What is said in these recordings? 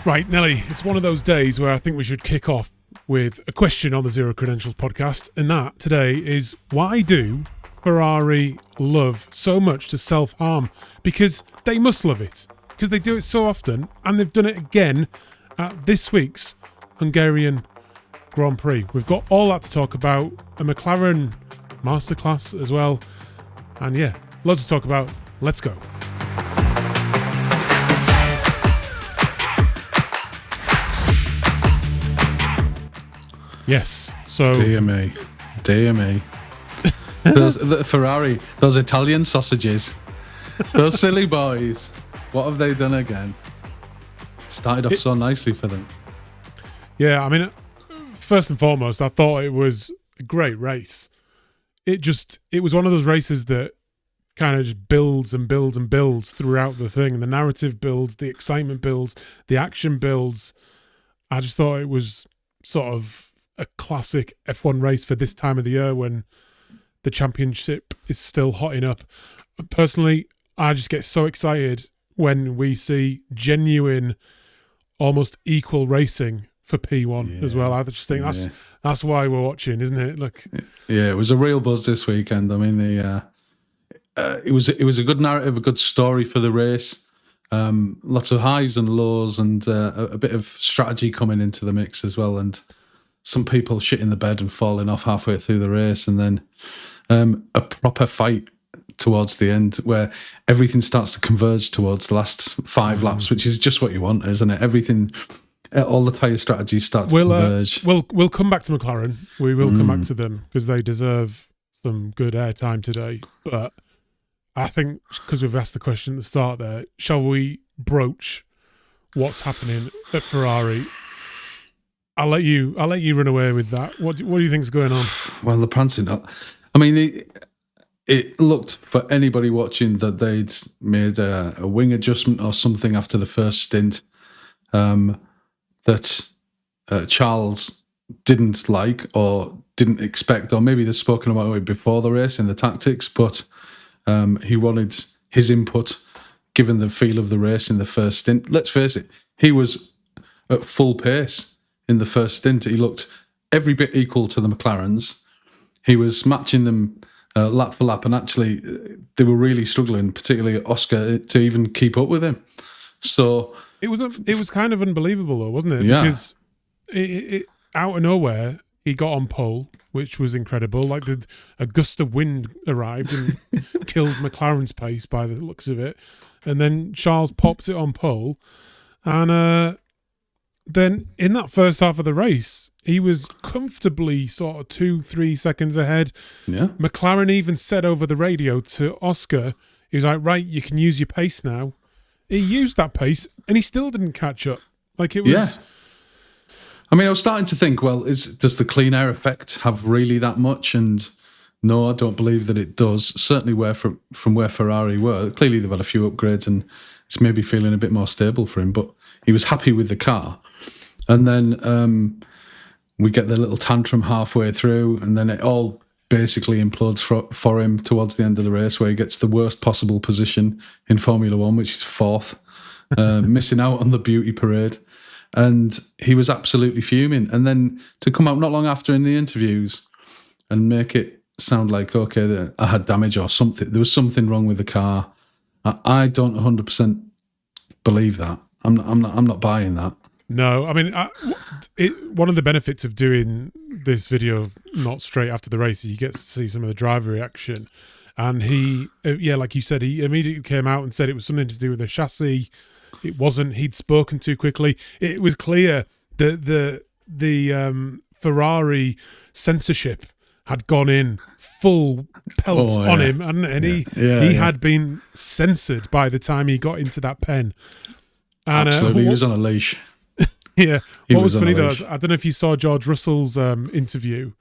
Right, Nelly, it's one of those days where I think we should kick off with a question on the Zero Credentials podcast, and that today is, why do Ferrari love so much to self-harm? Because they must love it, because they do it so often, and they've done it again at this week's Hungarian Grand Prix. We've got all that to talk about, a McLaren masterclass as well, and yeah, lots to talk about. Let's go. Yes, so... Dear me. The Ferrari, those Italian sausages, those silly boys, what have they done again? Started off so nicely for them. Yeah, I mean, first and foremost, I thought it was a great race. It was one of those races that kind of just builds and builds and builds throughout the thing. The narrative builds, the excitement builds, the action builds. I just thought it was sort of a classic F1 race for this time of the year when the championship is still hotting up. Personally, I just get so excited when we see genuine, almost equal racing for P1 as well. I just think that's why we're watching, isn't it? Look, yeah, it was a real buzz this weekend. I mean, it was a good narrative, a good story for the race. Lots of highs and lows, and a bit of strategy coming into the mix as well, and some people shitting the bed and falling off halfway through the race, and then a proper fight towards the end where everything starts to converge towards the last 5 laps, which is just what you want, isn't it? Everything, all the tyre strategies start to converge. We'll come back to McLaren. We will come back to them because they deserve some good airtime today. But I think, because we've asked the question at the start there, shall we broach what's happening at Ferrari? I'll let you run away with that. What do you think's going on? Well, the prancing up. I mean, it looked for anybody watching that they'd made a wing adjustment or something after the first stint that Charles didn't like or didn't expect, or maybe they'd spoken about it before the race in the tactics, but he wanted his input given the feel of the race in the first stint. Let's face it, he was at full pace in the first stint. He looked every bit equal to the McLarens. He was matching them lap for lap, and actually they were really struggling, particularly Oscar, to even keep up with him. So it was kind of unbelievable, though, wasn't it? Yeah. Because it out of nowhere he got on pole, which was incredible. Like a gust of wind arrived and killed McLaren's pace by the looks of it, and then Charles popped it on pole, and then in that first half of the race, he was comfortably sort of 2-3 seconds ahead. Yeah. McLaren even said over the radio to Oscar, he was like, right, you can use your pace now. He used that pace and he still didn't catch up. Like it was... Yeah. I mean, I was starting to think, well, does the clean air effect have really that much? And no, I don't believe that it does. Certainly from where Ferrari were. Clearly they've had a few upgrades and it's maybe feeling a bit more stable for him, but he was happy with the car. And then we get the little tantrum halfway through, and then it all basically implodes for him towards the end of the race, where he gets the worst possible position in Formula One, which is 4th, missing out on the beauty parade. And he was absolutely fuming. And then to come out not long after in the interviews and make it sound like, okay, I had damage or something, there was something wrong with the car. I don't 100% believe that. I'm not buying that. No, I mean, one of the benefits of doing this video not straight after the race is you get to see some of the driver reaction. And he, like you said, he immediately came out and said it was something to do with the chassis. It wasn't. He'd spoken too quickly. It was clear that the Ferrari censorship had gone in full pelt on him, and he had been censored by the time he got into that pen. And, absolutely, he was on a leash. Yeah. What was funny though, I don't know if you saw George Russell's interview,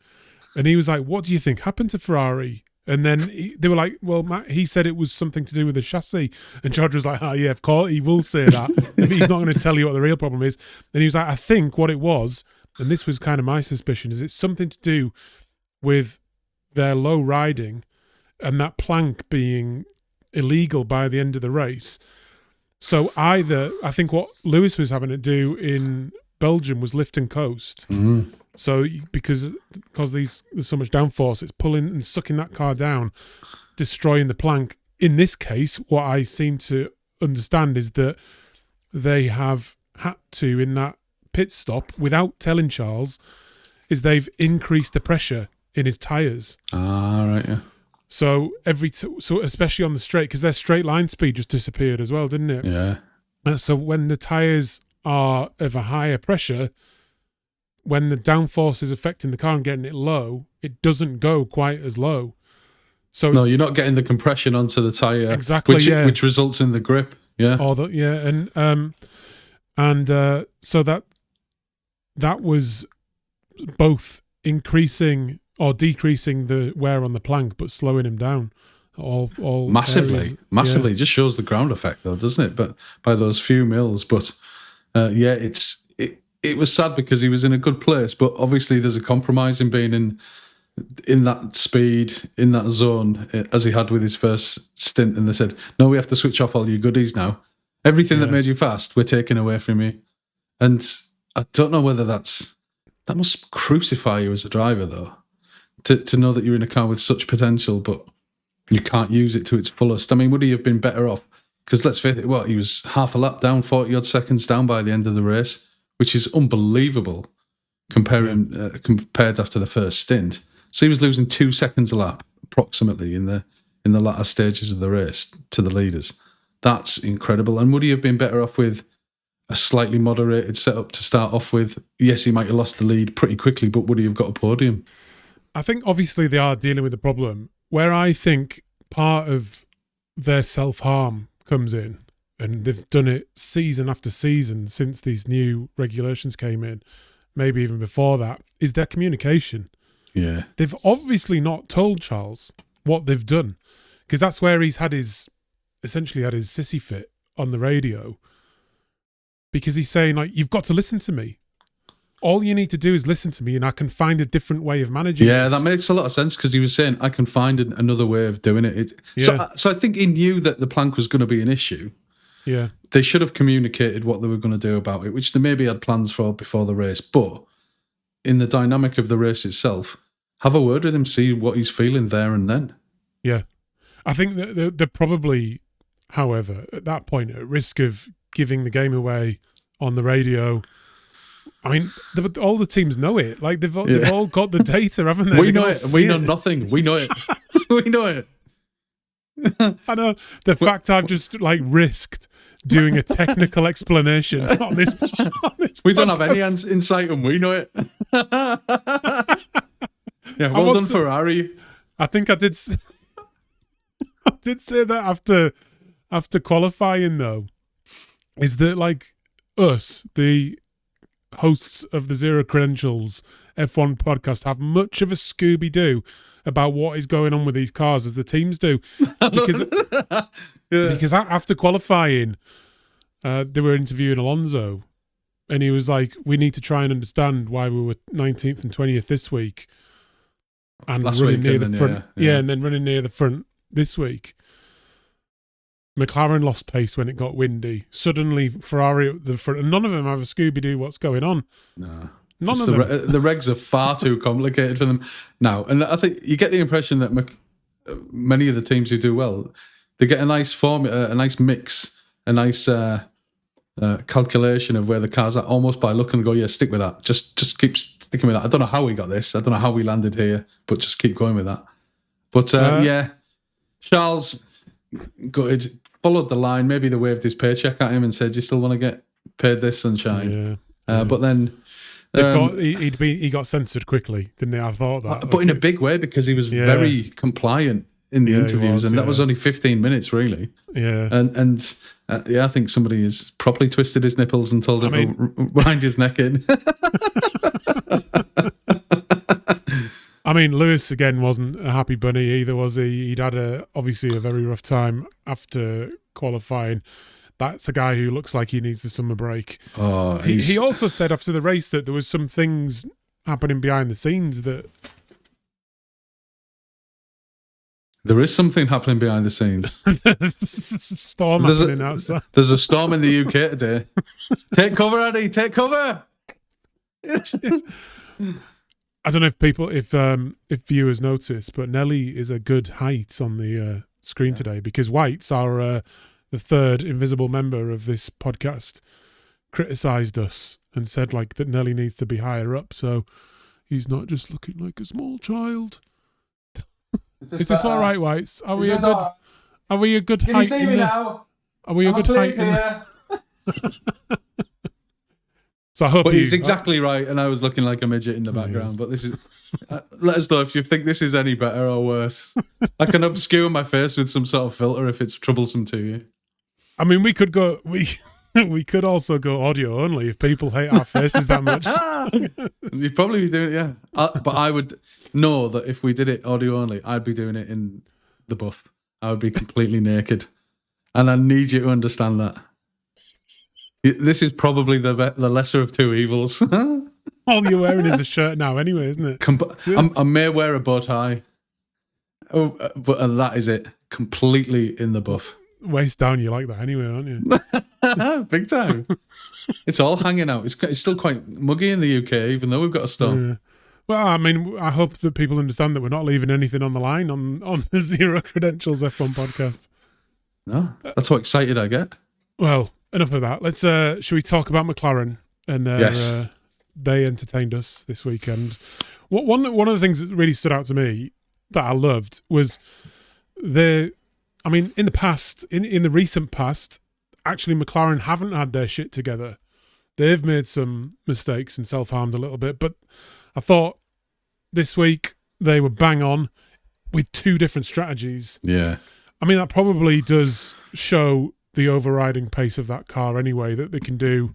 and he was like, what do you think happened to Ferrari? And then they were like, well, Matt, he said it was something to do with the chassis. And George was like, oh, yeah, of course, he will say that. He's not going to tell you what the real problem is. And he was like, I think what it was, and this was kind of my suspicion, is it's something to do with their low riding and that plank being illegal by the end of the race. So I think what Lewis was having to do in Belgium was lift and coast. Mm. So because there's so much downforce, it's pulling and sucking that car down, destroying the plank. In this case, what I seem to understand is that they have had to, in that pit stop, without telling Charles, is they've increased the pressure in his tyres. Ah, right, yeah. So so especially on the straight, because their straight line speed just disappeared as well, didn't it? Yeah. So when the tyres are of a higher pressure, when the downforce is affecting the car and getting it low, it doesn't go quite as low. So no, you're not getting the compression onto the tyre, exactly, which results in the grip. Yeah. So that was both increasing or decreasing the wear on the plank, but slowing him down. All massively. Yeah. It just shows the ground effect, though, doesn't it? But by those few mils. But it was sad because he was in a good place, but obviously there's a compromise in being in that speed, in that zone, as he had with his first stint. And they said, no, we have to switch off all your goodies now. Everything that made you fast, we're taking away from you. And I don't know whether that must crucify you as a driver, though, to know that you're in a car with such potential, but you can't use it to its fullest. I mean, would he have been better off? Because let's face it, he was half a lap down, 40-odd seconds down by the end of the race, which is unbelievable compared after the first stint. So he was losing 2 seconds a lap, approximately, in the latter stages of the race to the leaders. That's incredible. And would he have been better off with a slightly moderated setup to start off with? Yes, he might have lost the lead pretty quickly, but would he have got a podium? I think obviously they are dealing with the problem. Where I think part of their self-harm comes in, and they've done it season after season since these new regulations came in, maybe even before that, is their communication. Yeah. They've obviously not told Charles what they've done, because that's where he's essentially had his sissy fit on the radio, because he's saying, like, you've got to listen to me. All you need to do is listen to me, and I can find a different way of managing this. That makes a lot of sense, because he was saying, I can find another way of doing it. So I think he knew that the plank was going to be an issue. Yeah. They should have communicated what they were going to do about it, which they maybe had plans for before the race. But in the dynamic of the race itself, have a word with him, see what he's feeling there and then. Yeah. I think that they're probably, however, at that point, at risk of giving the game away on the radio. I mean, all the teams know it. Like, they've all got the data, haven't they? We know it. We know nothing. We know it. We know it. I know. The fact I've just, like, risked doing a technical explanation on this we don't have any insight, and we know it. Yeah, well done, Ferrari. I think I did say that after qualifying, though, is that, like, us, the hosts of the Zero Credentials F1 podcast, have much of a Scooby-Doo about what is going on with these cars as the teams do. Because after qualifying, they were interviewing Alonso, and he was like, we need to try and understand why we were 19th and 20th this week. And running near the front. Yeah, and then running near the front this week. McLaren lost pace when it got windy. Suddenly, Ferrari at the front. And none of them have a Scooby-Doo what's going on. No. None of them. The regs are far too complicated for them now. And I think you get the impression that many of the teams who do well, they get a nice formula, a nice mix, a nice calculation of where the cars are, almost by look and go, yeah, stick with that. Just keep sticking with that. I don't know how we got this. I don't know how we landed here, but just keep going with that. But Charles followed the line. Maybe they waved his paycheck at him and said, "You still want to get paid this, sunshine?" But then he got censored quickly, didn't he? I thought that, but in a big way, because he was very compliant in the interviews, and that was only 15 minutes, really. Yeah, and I think somebody has properly twisted his nipples and told him to wind his neck in. I mean, Lewis, again, wasn't a happy bunny either, was he? He'd had obviously a very rough time after qualifying. That's a guy who looks like he needs a summer break. Oh, he also said after the race that there was some things happening behind the scenes that... There is something happening behind the scenes. Storm happening outside. There's a storm in the UK today. Take cover, Eddie. Take cover. I don't know if viewers notice, but Nelly is a good height on the screen today because White's the third invisible member of this podcast criticised us and said like that Nelly needs to be higher up so he's not just looking like a small child. Is this all right, Whites? Are we a good Can height? you see me now? Are we a good height? So I hope. But he's exactly right, and I was looking like a midget in the background. But this is. Let us know if you think this is any better or worse. I can obscure my face with some sort of filter if it's troublesome to you. I mean, we could go. We could also go audio only if people hate our faces that much. You'd probably be doing it, yeah. But I would know that if we did it audio only, I'd be doing it in the buff. I would be completely naked, and I need you to understand that. This is probably the lesser of two evils. All you're wearing is a shirt now, anyway, isn't it? I may wear a bow tie, but that is it. Completely in the buff. Waist down, you like that anyway, aren't you? Big time. It's all hanging out. It's still quite muggy in the UK, even though we've got a storm. Yeah. Well, I mean, I hope that people understand that we're not leaving anything on the line on the Zero Credentials F1 podcast. No, that's how excited I get. Well, enough of that. Let's should we talk about McLaren and yes. They entertained us this weekend. One of the things that really stood out to me that I loved was in the past, in the recent past, actually McLaren haven't had their shit together. They've made some mistakes and self-harmed a little bit, but I thought this week they were bang on with two different strategies. Yeah. I mean, that probably does show the overriding pace of that car anyway, that they can do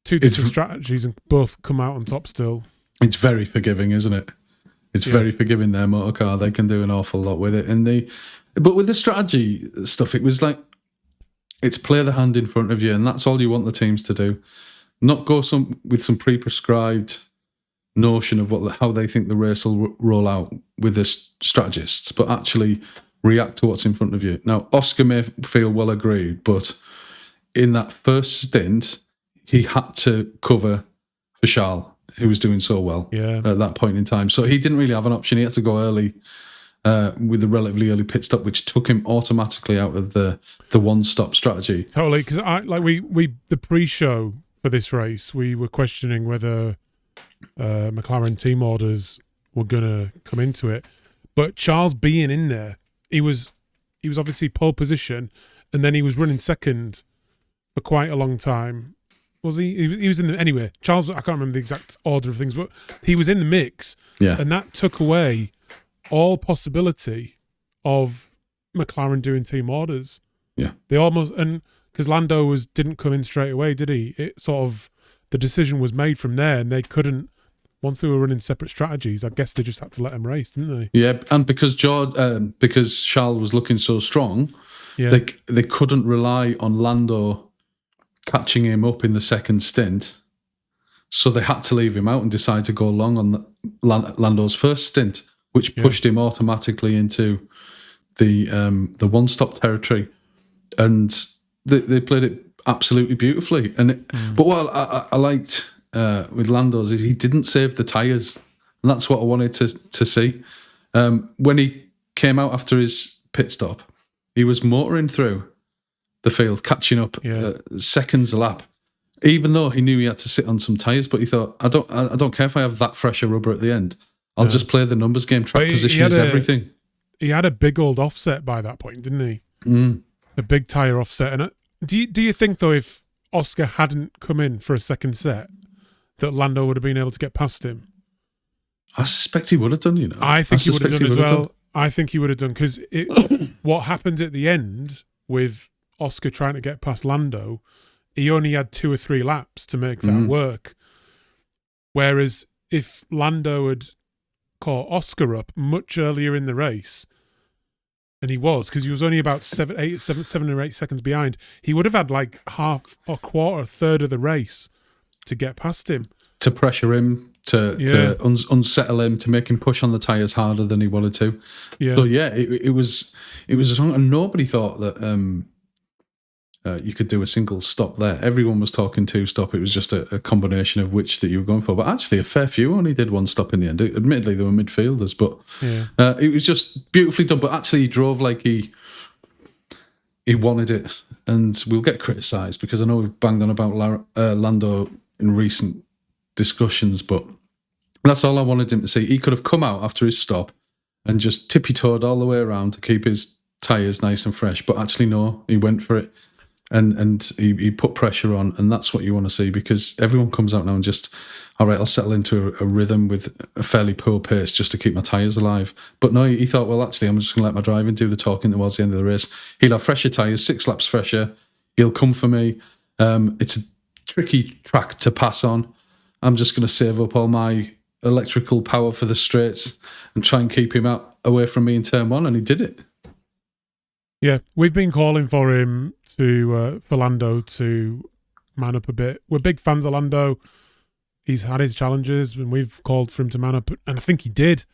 two different strategies and both come out on top still. It's very forgiving, isn't it? It's very forgiving, their motor car. They can do an awful lot with it. But with the strategy stuff, it was like, it's play the hand in front of you, and that's all you want the teams to do. Not go with some pre-prescribed notion of how they think the race will roll out with the strategists, but actually react to what's in front of you. Now, Oscar may feel well agreed, but in that first stint, he had to cover for Charles, who was doing so well at that point in time. So he didn't really have an option. He had to go early with a relatively early pit stop, which took him automatically out of the one-stop strategy. Totally, because the pre-show for this race, we were questioning whether McLaren team orders were going to come into it. But Charles being in there, he was obviously pole position, and then he was running second for quite a long time. Was he? He was in the anyway. Charles, I can't remember the exact order of things, but he was in the mix, and that took away all possibility of McLaren doing team orders. Yeah, they almost because Lando didn't come in straight away, did he? It sort of the decision was made from there, and they couldn't. Once they were running separate strategies, I guess they just had to let him race, didn't they? Yeah, and because Charles was looking so strong, they couldn't rely on Lando catching him up in the second stint, so they had to leave him out and decide to go long on Lando's first stint, which pushed him automatically into the one-stop territory, and they played it absolutely beautifully. And but what I liked with Lando's is he didn't save the tyres, and that's what I wanted to see. When he came out after his pit stop, he was motoring through the field, catching up seconds a lap, even though he knew he had to sit on some tyres. But he thought, I don't care if I have that fresher rubber at the end. I'll just play the numbers game. Track position is everything. He had a big old offset by that point, didn't he? A big tyre offset. And do you think though, if Oscar hadn't come in for a second set, that Lando would have been able to get past him? I suspect he would have done. You know, I think he would have done as well. I think he would have done because what happened at the end with Oscar trying to get past Lando, he only had 2 or 3 laps to make that work. Whereas if Lando had caught Oscar up much earlier in the race, and he was only about 7 or 8 seconds behind, he would have had like half or quarter, third of the race to get past him. To pressure him, to unsettle him, to make him push on the tyres harder than he wanted to. Yeah. So yeah, it was a song, and nobody thought that you could do a single stop there. Everyone was talking two stop. It was just a combination of which that you were going for. But actually, a fair few only did one stop in the end. Admittedly, they were midfielders, but it was just beautifully done. But actually, he drove like he wanted it, and we'll get criticised because I know we've banged on about Lando in recent discussions, but that's all I wanted him to see. He could have come out after his stop and just tippy-toed all the way around to keep his tyres nice and fresh, but actually no, he went for it, and he put pressure on, and that's what you want to see, because everyone comes out now and just, all right, I'll settle into a rhythm with a fairly poor pace just to keep my tyres alive. But no, he thought, well, actually, I'm just going to let my driving do the talking towards the end of the race. He'll have fresher tyres, 6 laps fresher. He'll come for me. It's a tricky track to pass on. I'm just going to save up all my electrical power for the straights and try and keep him out away from me in turn 1, and he did it. Yeah, we've been calling for him for Lando to man up a bit. We're big fans of Lando. He's had his challenges, and we've called for him to man up, and I think he did.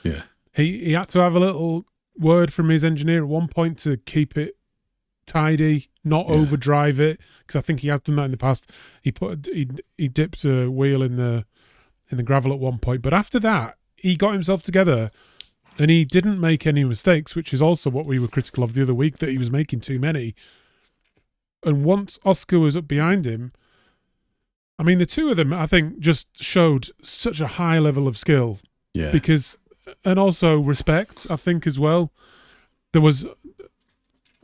Yeah, he had to have a little word from his engineer at one point to keep it tidy, not overdrive it, because I think he has done that in the past. He dipped a wheel in the gravel at one point, but after that he got himself together and he didn't make any mistakes, which is also what we were critical of the other week, that he was making too many. And once Oscar was up behind him, I mean, the two of them, I think, just showed such a high level of skill. Yeah, because, and also respect, I think, as well. There was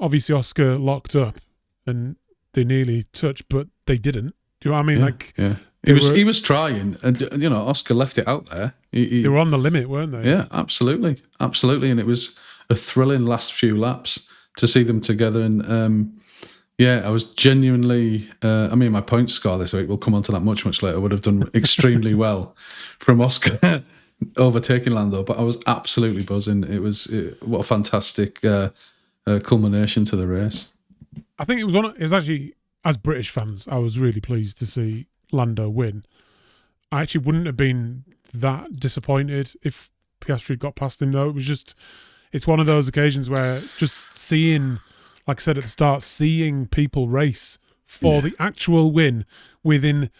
obviously Oscar locked up and they nearly touched, but they didn't. Do you know what I mean? He was trying, and Oscar left it out there. They were on the limit, weren't they? Yeah, absolutely, and it was a thrilling last few laps to see them together. And I was genuinely. My point score this week, we'll come on to that much later, would have done extremely well from Oscar overtaking Lando, but I was absolutely buzzing. What a fantastic culmination to the race. I think it was actually, as British fans, I was really pleased to see Lando win. I actually wouldn't have been that disappointed if Piastri got past him, though. It's one of those occasions where just seeing, like I said at the start, seeing people race for the actual win within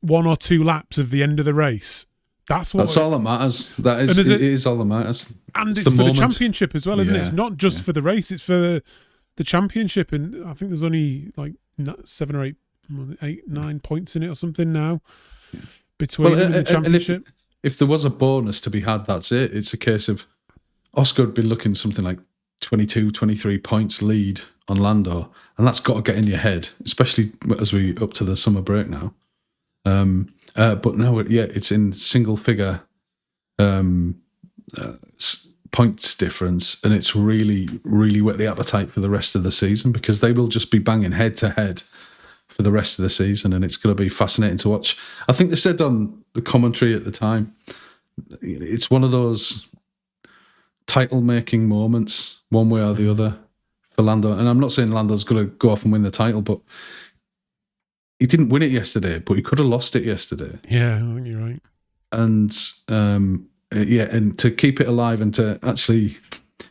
1 or 2 laps of the end of the race. That's all that matters. It is all that matters. And it's for the championship as well, isn't it? It's not just for the race, it's for the championship. And I think there's only like 7 or 8, 9 points in it or something now between them and the championship. And if there was a bonus to be had, that's it. It's a case of Oscar would be looking something like 22, 23 points lead on Lando, and that's got to get in your head, especially as we up to the summer break now. But no, it's in single figure points difference, and it's really, really whet the appetite for the rest of the season, because they will just be banging head to head for the rest of the season, and it's going to be fascinating to watch. I think they said on the commentary at the time, it's one of those title-making moments, one way or the other, for Lando. And I'm not saying Lando's going to go off and win the title, but he didn't win it yesterday, but he could have lost it yesterday. Yeah, I think you're right. And and to keep it alive, and to actually,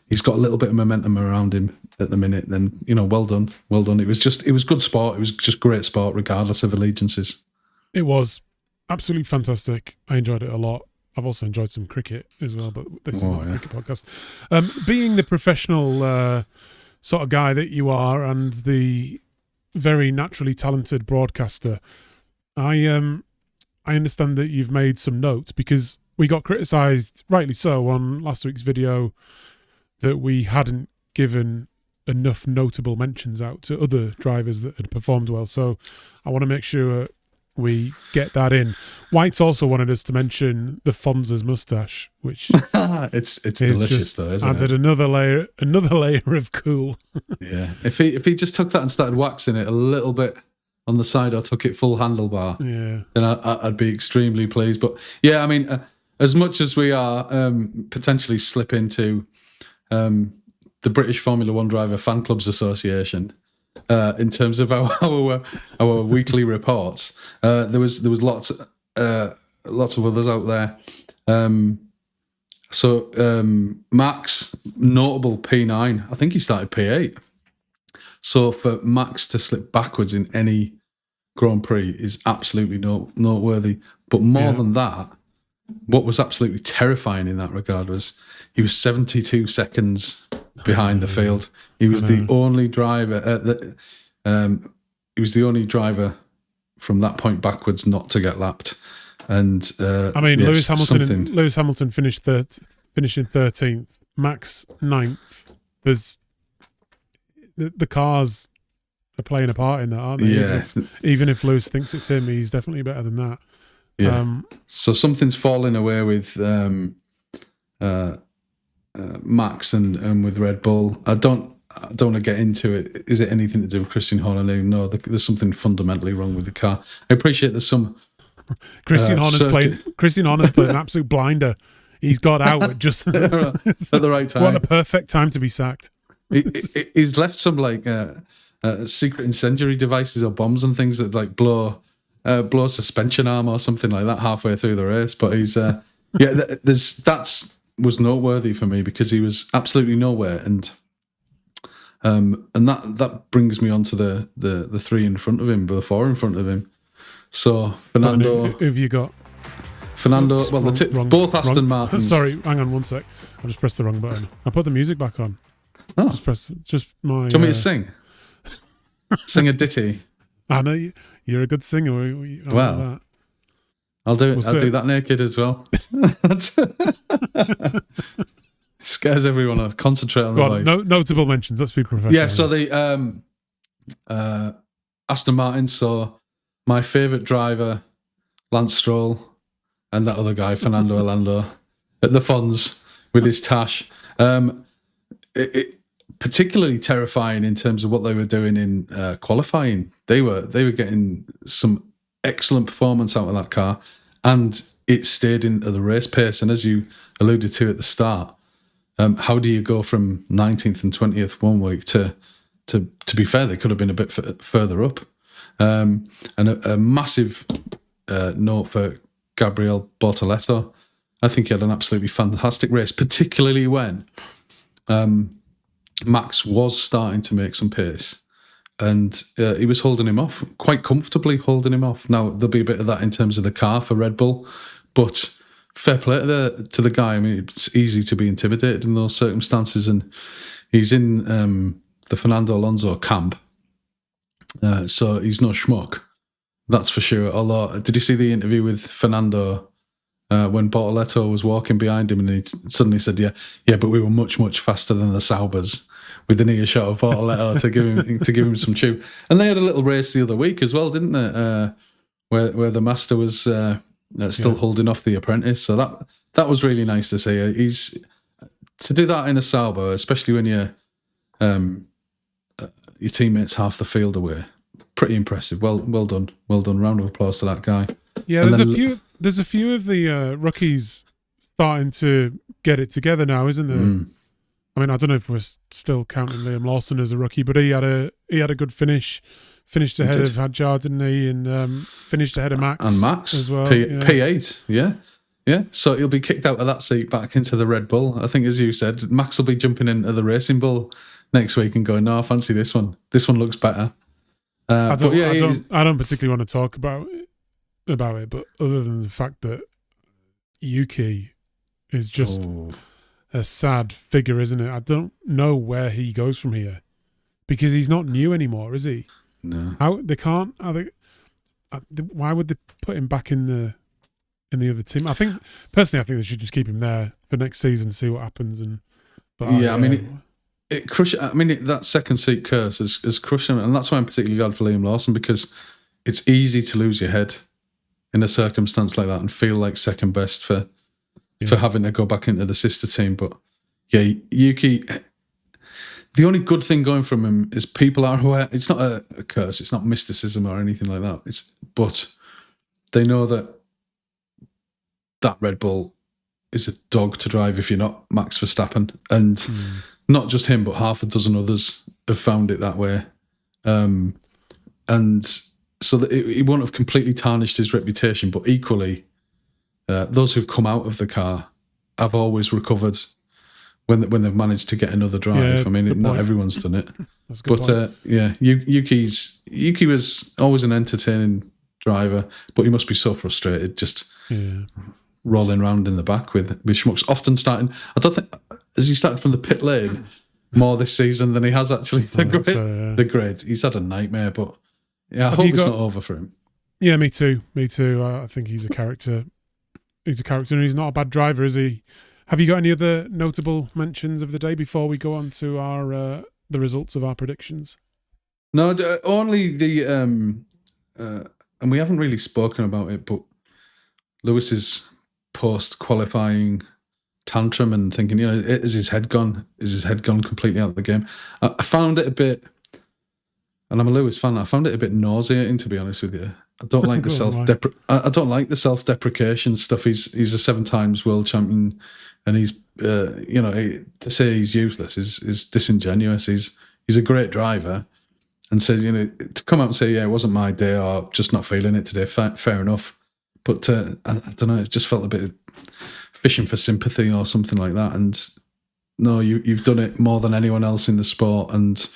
he's got a little bit of momentum around him at the minute, then, well done. It was good sport. It was just great sport, regardless of allegiances. It was absolutely fantastic. I enjoyed it a lot. I've also enjoyed some cricket as well, but this is not a cricket podcast. Being the professional sort of guy that you are, and the very naturally talented broadcaster, I understand that you've made some notes, because we got criticised, rightly so, on last week's video that we hadn't given enough notable mentions out to other drivers that had performed well. So I want to make sure we get that in. White's also wanted us to mention the Fonza's moustache, which it's delicious, though, isn't added it? another layer of cool. Yeah, if he just took that and started waxing it a little bit on the side, or took it full handlebar, then I'd be extremely pleased. But yeah, I mean, as much as we are potentially slip into the British Formula One Driver Fan Clubs Association, in terms of our weekly reports. There was lots of others out there. Max, notable P9. I think he started P8. So for Max to slip backwards in any Grand Prix is absolutely noteworthy. But more than that, what was absolutely terrifying in that regard was he was 72 seconds behind the field. He was the only driver he was the only driver from that point backwards not to get lapped. And Lewis Hamilton finished finishing 13th, Max 9th. There's the cars are playing a part in that, aren't they? Yeah. Even if Lewis thinks it's him, he's definitely better than that. Yeah. So something's falling away with Max and with Red Bull. I don't want to get into it. Is it anything to do with Christian Horner? No, there's something fundamentally wrong with the car. I appreciate there's some. Christian Horner's playing an absolute blinder. He's got out at just at the right time. What a perfect time to be sacked. He's left some secret incendiary devices or bombs and things that blow suspension arm or something like that halfway through the race. But he's that's was noteworthy for me because he was absolutely nowhere, and that brings me on to the three in front of him, the four in front of him. So Fernando, who have you got? Fernando. Both Aston Martins. Sorry, hang on one sec. I just pressed the wrong button. I put the music back on. Oh, just my. Do you want me to sing? Sing a ditty. I know you're a good singer. Wow. I'll do it. I'll do that naked as well. Scares everyone off. Concentrate on the voice. Notable mentions. Let's be professional. Yeah. So the Aston Martin. So my favourite driver, Lance Stroll, and that other guy, Fernando Alonso, at the Fonz with his tash. It particularly terrifying in terms of what they were doing in qualifying. They were getting some excellent performance out of that car, and it stayed in at the race pace. And as you alluded to at the start, how do you go from 19th and 20th one week to be fair, they could have been a bit further up. And a massive note for Gabriel Bortoleto. I think he had an absolutely fantastic race, particularly when Max was starting to make some pace, and he was holding him off, quite comfortably holding him off. Now, there'll be a bit of that in terms of the car for Red Bull, but fair play to the guy. I mean, it's easy to be intimidated in those circumstances, and he's in the Fernando Alonso camp, so he's no schmuck, that's for sure. Although, did you see the interview with Fernando when Bortoleto was walking behind him, and he suddenly said, yeah, but we were much, much faster than the Saubers, with an ear shot of Bortoleto to give him some tube. And they had a little race the other week as well, didn't they? Where the master was still holding off the apprentice. So that was really nice to see. He's to do that in a Sauber, especially when your teammates half the field away. Pretty impressive. Well done. Round of applause to that guy. Yeah, there's a few of the rookies starting to get it together now, isn't there? I mean, I don't know if we're still counting Liam Lawson as a rookie, but he had a good finish. Finished ahead of Hadjar, didn't he? And finished ahead of Max. And Max as well. P8, yeah. So he'll be kicked out of that seat back into the Red Bull. I think, as you said, Max will be jumping into the Racing Bull next week and going, "No, I fancy this one. This one looks better." I don't particularly want to talk about it, but other than the fact that Yuki is just a sad figure, isn't it? I don't know where he goes from here, because he's not new anymore, is he? No. Why would they put him back in the other team? I think they should just keep him there for next season to see what happens. It crushes. I mean, that second seat curse is crushing him, and that's why I'm particularly glad for Liam Lawson, because it's easy to lose your head in a circumstance like that and feel like second best for having to go back into the sister team. But yeah, Yuki, the only good thing going from him is people are aware. It's not a curse. It's not mysticism or anything like that. But they know that Red Bull is a dog to drive if you're not Max Verstappen. And not just him, but half a dozen others have found it that way. and so that it won't have completely tarnished his reputation. But equally, those who've come out of the car have always recovered when they've managed to get another drive. Yeah, I mean, not point. everyone's done it. That's a good point. Yuki was always an entertaining driver, but he must be so frustrated just rolling around in the back with schmucks. Often starting, I don't think, has he started from the pit lane more this season than he has actually the grid. He's had a nightmare, but I hope it's not over for him. Yeah, me too. I think he's a character. He's a character, and he's not a bad driver, is he? Have you got any other notable mentions of the day before we go on to our the results of our predictions? No, only the and we haven't really spoken about it, but Lewis's post-qualifying tantrum and thinking, is his head gone? Is his head gone completely out of the game? I found it a bit, and I'm a Lewis fan, I found it a bit nauseating, to be honest with you. I don't like the I don't like the self-deprecation stuff. He's a 7 times world champion, and he's to say he's useless is disingenuous. He's a great driver, and says to come out and say it wasn't my day or just not feeling it today. Fair enough, but I don't know. It just felt a bit fishing for sympathy or something like that. And no, you've done it more than anyone else in the sport, and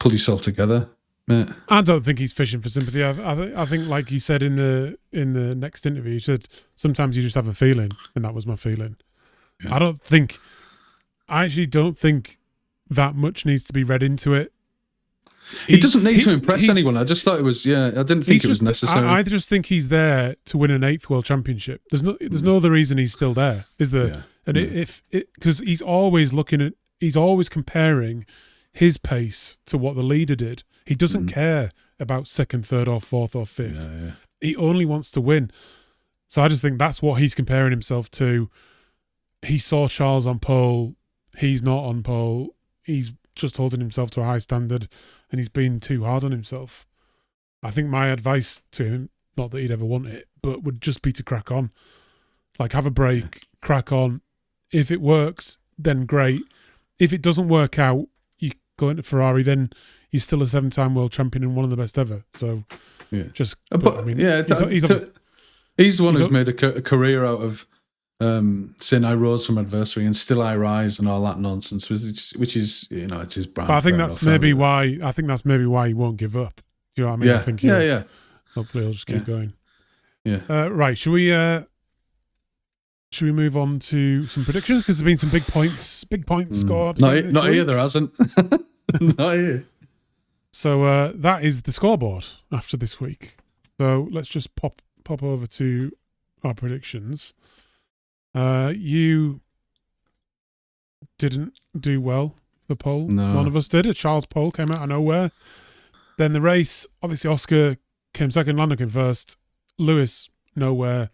pull yourself together. Yeah. I don't think he's fishing for sympathy. I think, like you said in the next interview, you said sometimes you just have a feeling, and that was my feeling. Yeah. I actually don't think that much needs to be read into it. He doesn't need to impress anyone. I just thought it was. I didn't think it was necessary. I just think he's there to win an 8th world championship. There's no other reason he's still there, is there? Yeah. And because he's always he's always comparing his pace to what the leader did. He doesn't care about 2nd, 3rd, or 4th, or 5th. Yeah. He only wants to win. So I just think that's what he's comparing himself to. He saw Charles on pole. He's not on pole. He's just holding himself to a high standard, and he's been too hard on himself. I think my advice to him, not that he'd ever want it, but would just be to crack on. Like, have a break, crack on. If it works, then great. If it doesn't work out, you go into Ferrari, then you're still a 7-time world champion and one of the best ever. So, just. He's the one who's made a career out of saying I rose from adversity and still I rise and all that nonsense, which is it's his brand. But I think that's maybe why. I think that's maybe why he won't give up. Do you know what I mean? Yeah, I think hopefully he'll just keep going. Yeah. Right. Should we move on to some predictions? Because there's been some big points scored. Not here, there hasn't. Not here. So that is the scoreboard after this week. So let's just pop over to our predictions. You didn't do well for pole. No. None of us did. A Charles pole came out of nowhere. Then the race, obviously Oscar came second, Lando came first, Lewis nowhere,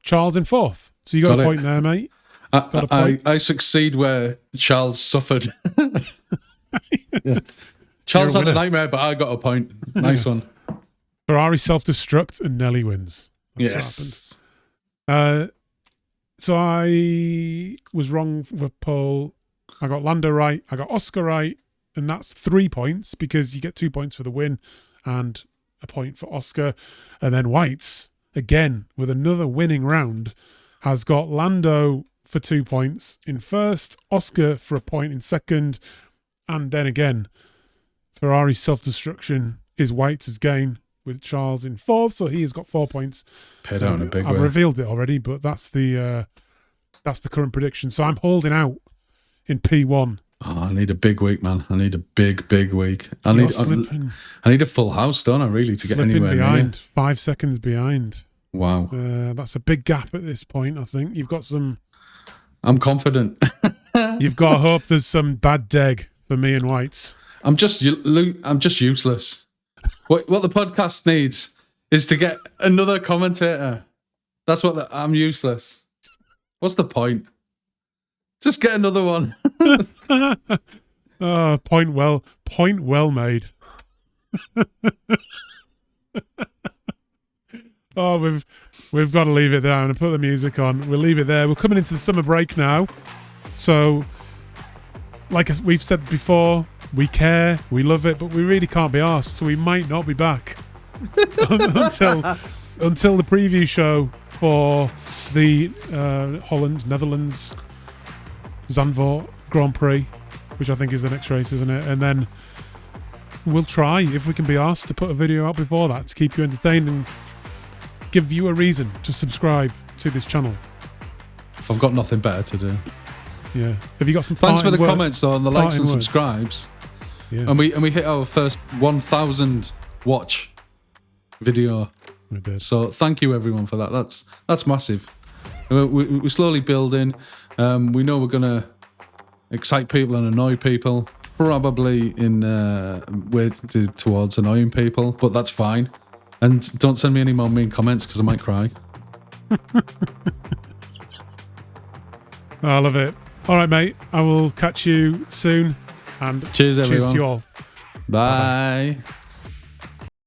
Charles in 4th. So you got a point there, mate. I succeed where Charles suffered. Yeah. Charles had a nightmare, but I got a point. Nice one. Ferrari self-destruct and Nelly wins. Yes. So I was wrong with pole. I got Lando right. I got Oscar right. And that's 3 points because you get 2 points for the win and a point for Oscar. And then Whites, again, with another winning round, has got Lando for 2 points in 1st, Oscar for a point in 2nd, and then again, Ferrari's self-destruction is Whites' gain with Charles in 4th, so he has got 4 points. Paid out in a big way. I've revealed it already, but that's the current prediction. So I'm holding out in P1. Oh, I need a big week, man. I need a big week. I need a full house, don't I, really, to get anywhere behind, near. 5 seconds behind. Wow. That's a big gap at this point, I think. You've got some... I'm confident. You've got to hope there's some bad deg for me and Whites. I'm just useless. What the podcast needs is to get another commentator. That's what I'm useless. What's the point? Just get another one. Oh, point well made. Oh, we've got to leave it there. I'm going to put the music on. We'll leave it there. We're coming into the summer break now. So, like we've said before, We care, we love it, but we really can't be arsed, so we might not be back until the preview show for the Netherlands Zandvoort Grand Prix, which I think is the next race, isn't it? And then we'll try, if we can be asked, to put a video out before that to keep you entertained and give you a reason to subscribe to this channel. If I've got nothing better to do. Yeah. Have you got some Thanks for the words? comments though, and the likes and Words. subscribes. Yeah. And we hit our first 1,000 watch video. We did. So thank you everyone for that. That's massive. We're slowly building. We know we're gonna excite people and annoy people. Probably in way towards annoying people, but that's fine. And don't send me any more mean comments because I might cry. I love it. All right, mate. I will catch you soon. And Cheers, everyone. Cheers to you all. Bye. Bye-bye.